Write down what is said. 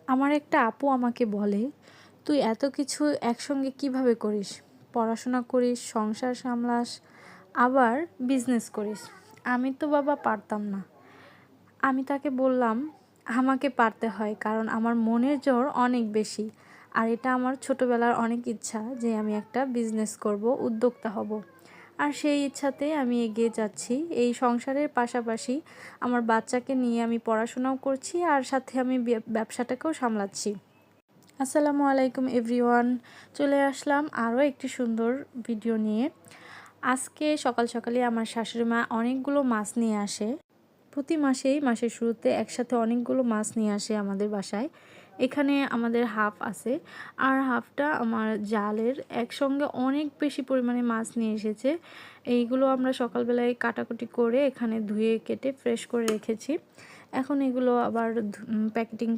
আমার একটা আপু আমাকে বলে, তুই এত কিছু একসঙ্গে কিভাবে করিস? পড়াশোনা করিস, সংসার সামলাস, আবার বিজনেস করিস। আমি তো বাবা পারতাম না। আমি তাকে বললাম, আমাকে পারতে হয়, কারণ আমার মনের জোর অনেক বেশি। আর এটা আমার ছোটোবেলার অনেক ইচ্ছা যে আমি একটা বিজনেস করব, উদ্যোক্তা হব। আর সেই ইচ্ছাতে আমি এগিয়ে যাচ্ছি। এই সংসারের পাশাপাশি আমার বাচ্চাকে নিয়ে আমি পড়াশোনাও করছি, আর সাথে আমি ব্যবসাটাকেও সামলাচ্ছি। আসসালামু আলাইকুম এভরিওয়ান, চলে আসলাম আরও একটি সুন্দর ভিডিও নিয়ে। আজকে সকাল সকালে আমার শাশুড়ি মা অনেকগুলো মাছ নিয়ে আসে। প্রতি মাসেই মাসের শুরুতে একসাথে অনেকগুলো মাছ নিয়ে আসে আমাদের বাসায়। এখানে আমাদের হাফ আছে, আর হাফটা আমার জালের। একসঙ্গে অনেক বেশি পরিমাণে মাছ নিয়ে এসেছে। এইগুলো আমরা সকালবেলায় কাটাকুটি করে এখানে ধুয়ে কেটে ফ্রেশ করে রেখেছি। এখন এগুলো আবার প্যাকেটিং